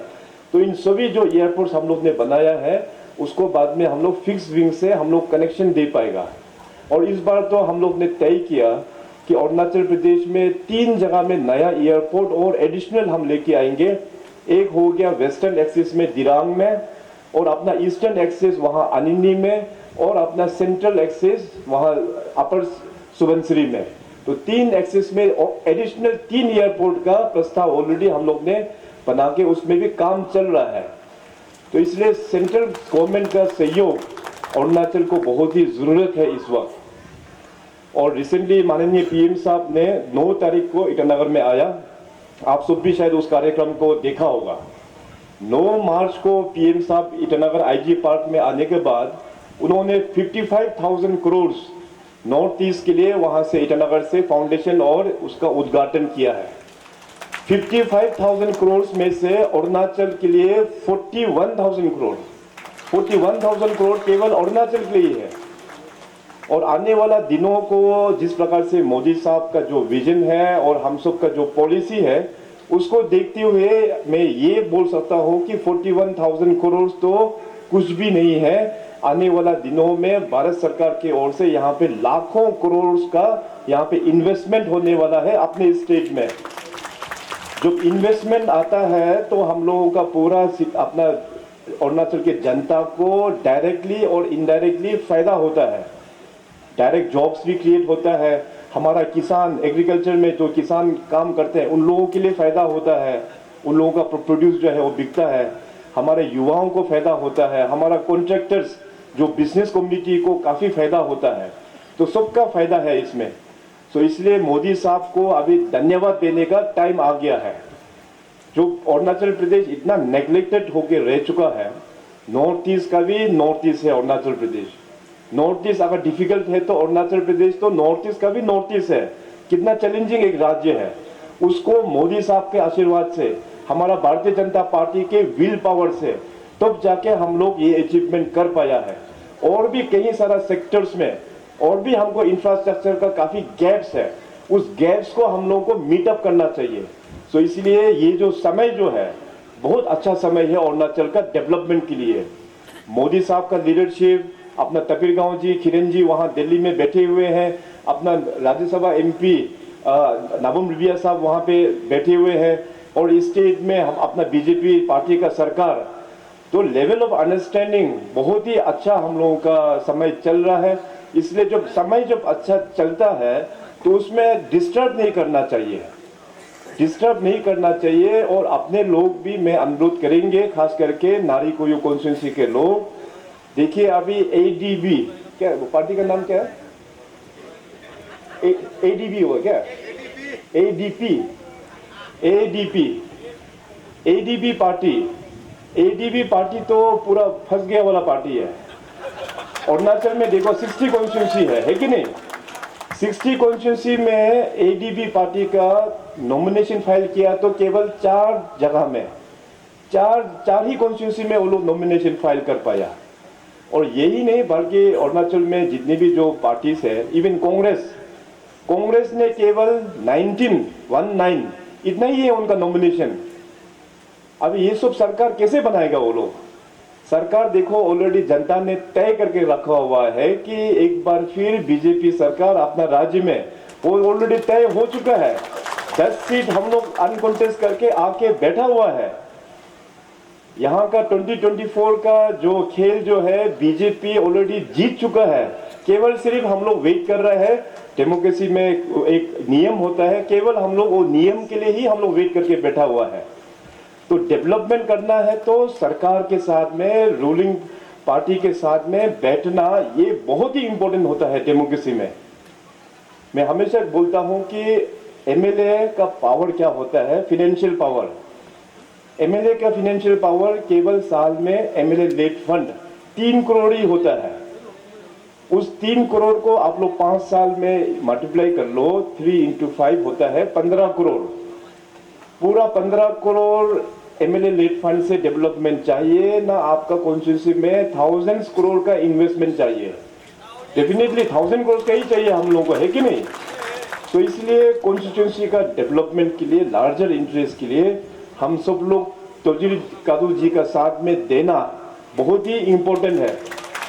तो इन सभी जो एयरपोर्ट्स हम लोग ने बनाया है, उसको बाद में हम लोग फिक्स विंग से हम लोग कनेक्शन दे पाएगा। और इस बार तो हम लोग ने तय किया कि अरुणाचल प्रदेश में 3 जगह में नया एयरपोर्ट और एडिशनल हम लेके आएंगे। एक हो गया वेस्टर्न एक्सिस में दिरांग में, और अपना ईस्टर्न एक्सिस वहाँ अनिनी में, और अपना सेंट्रल एक्सिस वहाँ अपर सुबनसिरी में। तो 3 एक्सिस में एडिशनल 3 एयरपोर्ट का प्रस्ताव ऑलरेडी हम लोग ने बना के उसमें भी काम चल रहा है। तो इसलिए सेंट्रल गवर्नमेंट का सहयोग अरुणाचल को बहुत ही ज़रूरत है इस वक्त। और रिसेंटली माननीय PM साहब ने 9 तारीख को ईटानगर में आया, आप सब भी शायद उस कार्यक्रम को देखा होगा। 9 मार्च को PM साहब ईटानगर IG पार्क में आने के बाद उन्होंने 55,000 करोड़ नॉर्थ ईस्ट के लिए वहां से ईटानगर से फाउंडेशन और उसका उद्घाटन किया है। 55,000 करोड़ में से अरुणाचल के लिए 41,000 करोड़, 41,000 करोड़ केवल अरुणाचल के लिए है। और आने वाला दिनों को जिस प्रकार से मोदी साहब का जो विजन है और हम सब का जो पॉलिसी है, उसको देखते हुए मैं ये बोल सकता हूँ कि 41,000 करोड़ तो कुछ भी नहीं है। आने वाला दिनों में भारत सरकार की ओर से यहाँ पे लाखों करोड़ का यहाँ पे इन्वेस्टमेंट होने वाला है अपने स्टेट में। जब इन्वेस्टमेंट आता है तो हम लोगों का पूरा अपना अरुणाचल के जनता को डायरेक्टली और इनडायरेक्टली फायदा होता है। डायरेक्ट जॉब्स भी क्रिएट होता है, हमारा किसान एग्रीकल्चर में जो किसान काम करते हैं उन लोगों के लिए फायदा होता है, उन लोगों का प्रोड्यूस जो है वो बिकता है, हमारे युवाओं को फायदा होता है, हमारा कॉन्ट्रैक्टर्स जो बिजनेस कम्युनिटी को काफ़ी फायदा होता है। तो सबका फायदा है इसमें। तो इसलिए मोदी साहब को अभी धन्यवाद देने का टाइम आ गया है। जो अरुणाचल प्रदेश इतना नेग्लेक्टेड होकर रह चुका है, नॉर्थ ईस्ट का भी नॉर्थ ईस्ट है अरुणाचल प्रदेश। नॉर्थ ईस्ट अगर डिफिकल्ट है तो अरुणाचल प्रदेश तो नॉर्थ ईस्ट का भी नॉर्थ ईस्ट है। कितना चैलेंजिंग एक राज्य है, उसको मोदी साहब के आशीर्वाद से, हमारा भारतीय जनता पार्टी के विल पावर से तब जाके हम लोग ये अचीवमेंट कर पाया है। और भी कई सारा सेक्टर्स में और भी हमको इंफ्रास्ट्रक्चर का काफ़ी गैप्स है, उस गैप्स को हम लोगों को मीट अप करना चाहिए। सो इसलिए ये जो समय जो है बहुत अच्छा समय है अरुणाचल का डेवलपमेंट के लिए। मोदी साहब का लीडरशिप, अपना तपिरगांव जी, किरण जी वहाँ दिल्ली में बैठे हुए हैं, अपना राज्यसभा MP नाबम रिबिया साहब वहाँ पे बैठे हुए हैं, और स्टेट में हम अपना BJP पार्टी का सरकार। तो लेवल ऑफ अंडरस्टैंडिंग बहुत ही अच्छा हम लोगों का समय चल रहा है। इसलिए जब समय जब अच्छा चलता है तो उसमें डिस्टर्ब नहीं करना चाहिए, डिस्टर्ब नहीं करना चाहिए। और अपने लोग भी मैं अनुरोध करेंगे, खास करके नारी कोयू कॉन्स्टिट्यूंसी के लोग, देखिए अभी ADB, क्या पार्टी का नाम क्या है? ADB हुआ क्या? ADP पार्टी तो पूरा फंस गया वाला पार्टी है। अरुणाचल में देखो 60 कॉन्स्टिट्यूंसी है कि नहीं? 60 कॉन्स्टिट्यूंसी में ADP पार्टी का नॉमिनेशन फाइल किया तो केवल 4 जगह में, चार ही कॉन्स्टिट्यूंसी में वो लोग नॉमिनेशन फाइल कर पाया। और यही नहीं बल्कि अरुणाचल में जितनी भी जो पार्टीज है, इवन कांग्रेस ने केवल 19 इतना ही है उनका नॉमिनेशन। अभी ये सब सरकार कैसे बनाएगा वो लोग? सरकार देखो ऑलरेडी जनता ने तय करके रखा हुआ है कि एक बार फिर बीजेपी सरकार अपना राज्य में, वो ऑलरेडी तय हो चुका है। 10 सीट हम लोग अनकॉन्टेस्ट करके आके बैठा हुआ है। यहाँ का 2024 का जो खेल जो है बीजेपी ऑलरेडी जीत चुका है। केवल सिर्फ हम लोग वेट कर रहे हैं। डेमोक्रेसी में एक नियम होता है, केवल हम लोग वो नियम के लिए ही हम लोग वेट करके बैठा हुआ है। तो डेवलपमेंट करना है तो सरकार के साथ में, रूलिंग पार्टी के साथ में बैठना ये बहुत ही इंपॉर्टेंट होता है डेमोक्रेसी में। मैं हमेशा बोलता हूं कि एमएलए का पावर क्या होता है, फाइनेंशियल पावर। एमएलए का फाइनेंशियल पावर केवल साल में एमएलए लेट फंड 3 करोड़ ही होता है। उस 3 करोड़ को आप लोग 5 साल में मल्टीप्लाई कर लो, 3 into 5 होता है 15 करोड़। पूरा 15 करोड़ एमएलए लेट फंड से डेवलपमेंट चाहिए ना। आपका कॉन्स्टिट्यूंसी में थाउजेंड्स करोड़ का इन्वेस्टमेंट चाहिए, डेफिनेटली 1000 करोड़ का ही चाहिए हम लोगों को, है कि नहीं। तो इसलिए कॉन्स्टिट्यूंसी का डेवलपमेंट के लिए, लार्जर इंटरेस्ट के लिए हम सब लोग तोजिर कादू जी का साथ में देना बहुत ही इम्पोर्टेंट है।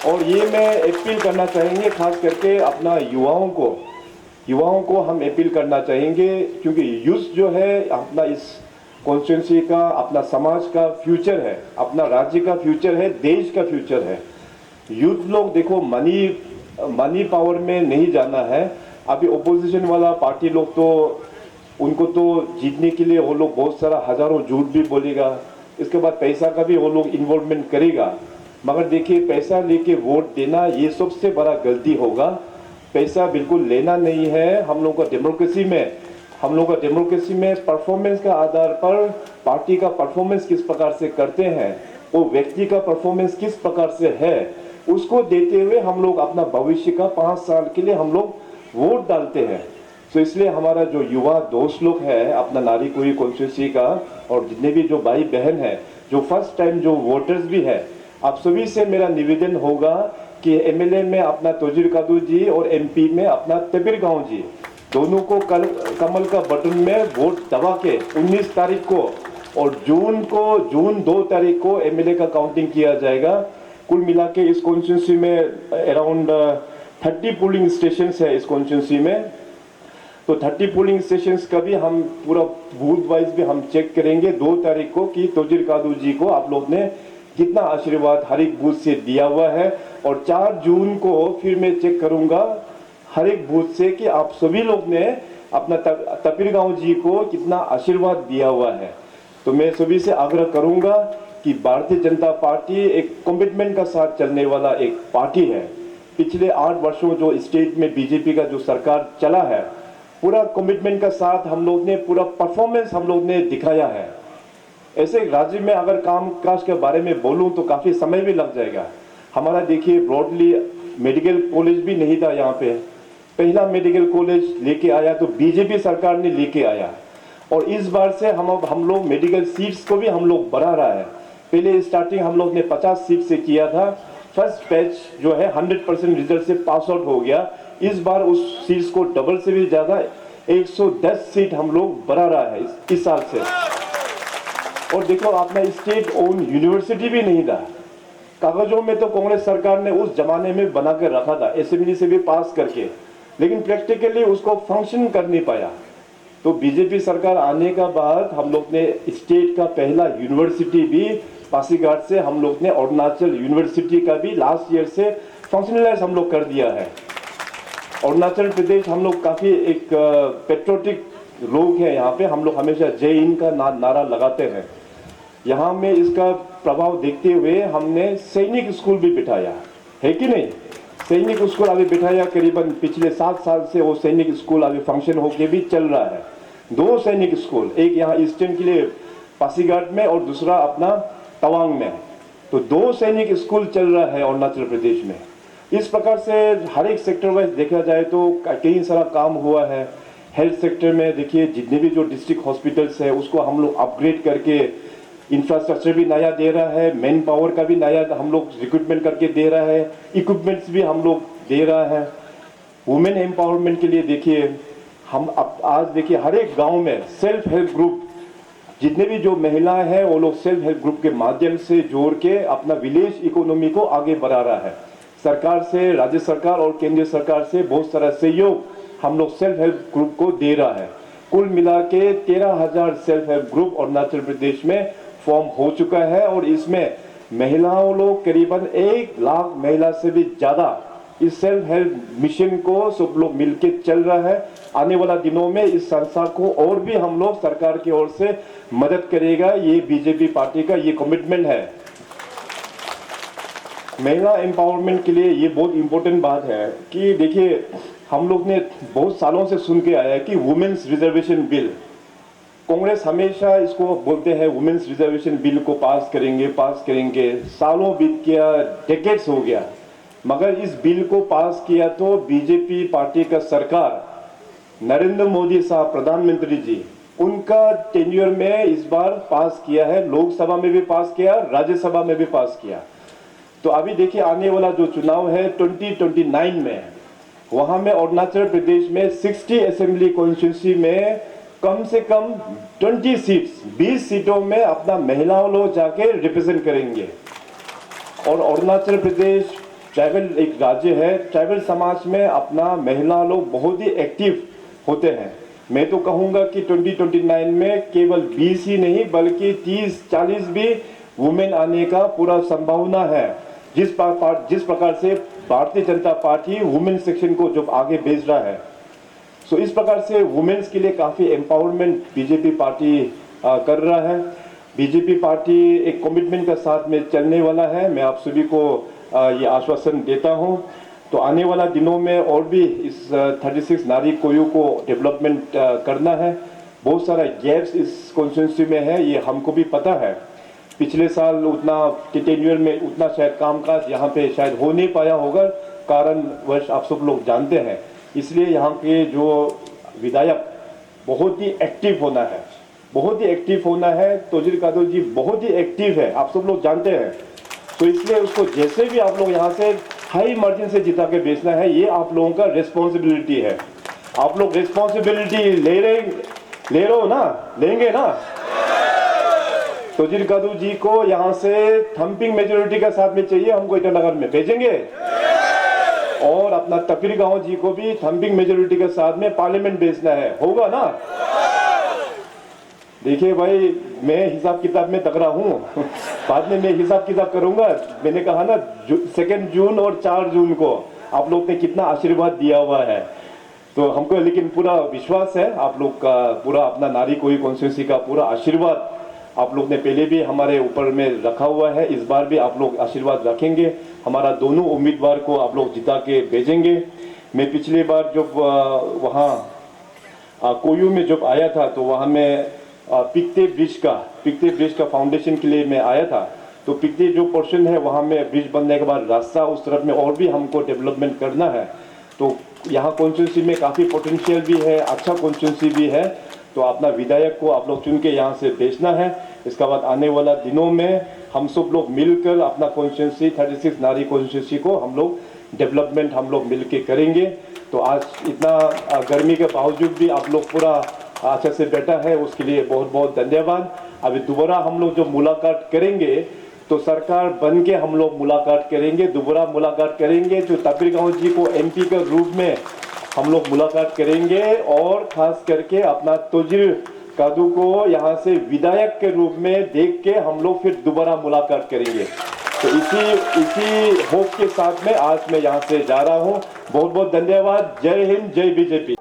और ये मैं अपील करना चाहेंगे, खास करके अपना युवाओं को हम अपील करना चाहेंगे, क्योंकि यूथ जो है अपना इस कॉन्स्टिट्यूंसी का, अपना समाज का फ्यूचर है, अपना राज्य का फ्यूचर है, देश का फ्यूचर है। यूथ लोग देखो मनी पावर में नहीं जाना है। अभी ओपोजिशन वाला पार्टी लोग तो उनको तो जीतने के लिए वो लोग बहुत सारा हजारों झूठ भी बोलेगा, इसके बाद पैसा का भी वो लोग इन्वॉल्वमेंट करेगा। मगर देखिए, पैसा लेके वोट देना ये सबसे बड़ा गलती होगा। पैसा बिल्कुल लेना नहीं है। हम लोग का डेमोक्रेसी में परफॉर्मेंस का आधार पर पार्टी का परफॉर्मेंस किस प्रकार से करते हैं, वो व्यक्ति का परफॉर्मेंस किस प्रकार से है, उसको देते हुए हम लोग अपना भविष्य का 5 साल के लिए हम लोग वोट डालते हैं। तो इसलिए हमारा जो युवा दोस्त लोग है अपना नारी कोरी कॉन्स्टिट्यूंसी का, और जितने भी जो भाई बहन है जो फर्स्ट टाइम जो वोटर्स भी है, आप सभी से मेरा निवेदन होगा कि एमएलए में अपना तोजिर कादू जी और एमपी में अपना तबीर गांव जी, दोनों को कल कमल का बटन में वोट दबा के 19 तारीख को और जून 2 तारीख को एमएलए का काउंटिंग किया जाएगा। कुल मिला के इस कॉन्स्टिट्यूंसी में अराउंड 30 पोलिंग स्टेशन है इस कॉन्स्टिट्यूंसी में। तो 30 पोलिंग स्टेशंस का भी हम पूरा बूथ वाइज भी हम चेक करेंगे 2 तारीख को कि तोजिर कादू जी को आप लोग ने कितना आशीर्वाद हर एक बूथ से दिया हुआ है। और 4 जून को फिर मैं चेक करूंगा हर एक बूथ से कि आप सभी लोग ने अपना तपीर गांव जी को कितना आशीर्वाद दिया हुआ है। तो मैं सभी से आग्रह करूंगा कि भारतीय जनता पार्टी एक कमिटमेंट का साथ चलने वाला एक पार्टी है। पिछले 8 वर्षों जो स्टेट में बीजेपी का जो सरकार चला है, पूरा कमिटमेंट का साथ हम लोग ने पूरा परफॉर्मेंस हम लोग ने दिखाया है। ऐसे राज्य में अगर काम काज के बारे में बोलूं तो काफी समय भी लग जाएगा। हमारा देखिए ब्रॉडली मेडिकल कॉलेज भी नहीं था यहाँ पे। पहला मेडिकल कॉलेज लेके आया तो बीजेपी सरकार ने लेके आया, और इस बार से हम लोग मेडिकल सीट्स को भी हम लोग बढ़ा रहा है। पहले स्टार्टिंग हम लोग ने 50 सीट से किया था, फर्स्ट बैच जो है 100% रिजल्ट से पास आउट हो गया। इस बार उस सीट्स को डबल से भी ज्यादा 110 सीट हम लोग बढ़ा रहा है इस साल से। और देखो अपना स्टेट ओन यूनिवर्सिटी भी नहीं था, कागजों में तो कांग्रेस सरकार ने उस जमाने में बना कर रखा था, असेंबली से भी पास करके, लेकिन प्रैक्टिकली उसको फंक्शन कर नहीं पाया। तो बीजेपी सरकार आने का बाद हम लोग ने स्टेट का पहला यूनिवर्सिटी भी पासीघाट से हम लोग ने अरुणाचल यूनिवर्सिटी का भी लास्ट ईयर से फंक्शनलाइज हम लोग कर दिया है। अरुणाचल प्रदेश हम लोग काफी एक पेट्रोटिक लोग हैं यहाँ पे, हम लोग हमेशा जय हिंद का नारा लगाते हैं। यहाँ में इसका प्रभाव देखते हुए हमने सैनिक स्कूल भी बिठाया है कि नहीं। सैनिक स्कूल अभी बिठाया, करीबन पिछले 7 साल से वो सैनिक स्कूल अभी फंक्शन होके भी चल रहा है। 2 सैनिक स्कूल, एक यहाँ ईस्टर्न के लिए पासीघाट में और दूसरा अपना तवांग में। तो 2 सैनिक स्कूल चल रहा है अरुणाचल प्रदेश में। इस प्रकार से हर एक सेक्टर वाइज देखा जाए तो कई सारा काम हुआ है। हेल्थ सेक्टर में देखिए जितने भी जो डिस्ट्रिक्ट हॉस्पिटल्स है उसको हम लोग अपग्रेड करके इंफ्रास्ट्रक्चर भी नया दे रहा है, मैन पावर का भी नया हम लोग रिक्रूटमेंट करके दे रहा है, इक्विपमेंट्स भी हम लोग दे रहा है। वुमेन एम्पावरमेंट के लिए देखिए हम आज देखिए हर एक गांव में सेल्फ हेल्प ग्रुप जितने भी जो महिलाएं हैं वो लोग सेल्फ हेल्प ग्रुप के माध्यम से जोड़ के अपना विलेज इकोनॉमी को आगे बढ़ा रहा है। सरकार से, राज्य सरकार और केंद्रीय सरकार से बहुत सारा सहयोग हम लोग सेल्फ हेल्प ग्रुप को दे रहा है। कुल मिला के 13,000 self help group Arunachal Pradesh में फॉर्म हो चुका है और इसमें महिलाओं लोग करीबन 1 लाख महिला से भी ज्यादा इस सेल्फ हेल्प मिशन को सब लोग मिलके चल रहा है। आने वाला दिनों में इस संस्था को और भी हम लोग सरकार की ओर से मदद करेगा, ये बीजेपी पार्टी का ये कमिटमेंट है। महिला एम्पावरमेंट के लिए ये बहुत इंपॉर्टेंट बात है कि देखिए, हम लोग ने बहुत सालों से सुन के आया है कि वुमेन्स रिजर्वेशन बिल, कांग्रेस हमेशा इसको बोलते हैं वुमेन्स रिजर्वेशन बिल को पास करेंगे। सालों बीत गया, डेकेड्स हो गया, मगर इस बिल को पास किया तो बीजेपी पार्टी का सरकार, नरेंद्र मोदी साहब प्रधानमंत्री जी, उनका टेन्योर में इस बार पास किया है। लोकसभा में भी पास किया, राज्यसभा में भी पास किया। तो अभी देखिए, आने वाला जो चुनाव है 2029 में, वहां में अरुणाचल प्रदेश में 60 असेंबली कॉन्स्टिट्यूंसी में कम से कम 20 सीट्स, 20 सीटों में अपना महिलाओं लोग जाके रिप्रेजेंट करेंगे। और अरुणाचल प्रदेश ट्राइबल एक राज्य है, ट्राइबल समाज में अपना महिला लोग बहुत ही एक्टिव होते हैं। मैं तो कहूंगा कि 2029 में केवल 20 ही नहीं बल्कि 30-40 भी वुमेन आने का पूरा संभावना है। जिस प्रकार से Bharatiya Janata party women section को जो आगे भेज रहा है, सो इस प्रकार से वुमेन्स के लिए काफी एम्पावरमेंट बीजेपी पार्टी कर रहा है। बीजेपी पार्टी एक कमिटमेंट के साथ में चलने वाला है। मैं आप सभी को ये आश्वासन देता हूं। तो आने वाला दिनों में और भी इस 36 नारी कोयू को डेवलपमेंट करना है। बहुत सारा गैप्स इस कॉन्स्टिट्यूंसी में है, ये हमको भी पता है। पिछले साल उतना टेन्योर में उतना शायद कामकाज यहाँ पे शायद हो नहीं पाया होगा, कारण वश आप सब लोग जानते हैं। इसलिए यहाँ के जो विधायक बहुत ही एक्टिव होना है, बहुत ही एक्टिव होना है। तोजिर कादो जी बहुत ही एक्टिव है, आप सब लोग जानते हैं। तो इसलिए उसको जैसे भी आप लोग यहाँ से हाई मार्जिन से जिता के बेचना है, ये आप लोगों का रिस्पॉन्सिबिलिटी है। आप लोग रिस्पॉन्सिबिलिटी ले रहे हो ना, लेंगे ना? तोजिर कादू जी को यहाँ से थम्पिंग मेजोरिटी के साथ में चाहिए, हमको ईटानगर में भेजेंगे। और अपना तपीर गांव जी को भी थम्पिंग मेजोरिटी के साथ में पार्लियामेंट भेजना है, होगा ना? देखिए भाई, मैं हिसाब किताब में तगड़ा हूँ, बाद में मैं हिसाब किताब करूंगा। मैंने कहा ना 2 जून और 4 जून को आप लोग ने कितना आशीर्वाद दिया हुआ है, तो हमको लेकिन पूरा विश्वास है आप लोग का, पूरा अपना नारी कोई कॉन्स्टिट्यूंसी का पूरा आशीर्वाद आप लोग ने पहले भी हमारे ऊपर में रखा हुआ है। इस बार भी आप लोग आशीर्वाद रखेंगे, हमारा दोनों उम्मीदवार को आप लोग जिता के भेजेंगे। मैं पिछली बार जब वहाँ कोयू में जब आया था, तो वहाँ में पिकते ब्रिज का फाउंडेशन के लिए मैं आया था। तो पिकते जो पोर्शन है वहाँ में ब्रिज बनने के बाद रास्ता उस तरफ में और भी हमको डेवलपमेंट करना है। तो यहाँ कॉन्स्टिट्यूंसी में काफ़ी पोटेंशियल भी है, अच्छा कॉन्स्टिट्यूंसी भी है। तो अपना विधायक को आप लोग चुन के यहाँ से भेजना है। इसके बाद आने वाला दिनों में हम सब लोग मिलकर अपना कॉन्स्टिट्यूंसी 36 नारी कॉन्स्टिट्यूंसी को हम लोग डेवलपमेंट हम लोग मिल के करेंगे। तो आज इतना गर्मी के बावजूद भी आप लोग पूरा अच्छे से बैठा है, उसके लिए बहुत बहुत धन्यवाद। अभी दोबारा हम लोग जो मुलाकात करेंगे तो सरकार बन के हम लोग मुलाकात करेंगे, दोबारा मुलाकात करेंगे। जो तपीर गांव जी को एमपी के रूप में हम लोग मुलाकात करेंगे और खास करके अपना तोजिर कादू को यहाँ से विधायक के रूप में देख के हम लोग फिर दोबारा मुलाकात करेंगे। तो इसी होप के साथ में आज मैं यहाँ से जा रहा हूँ। बहुत बहुत धन्यवाद। जय हिंद, जय बीजेपी।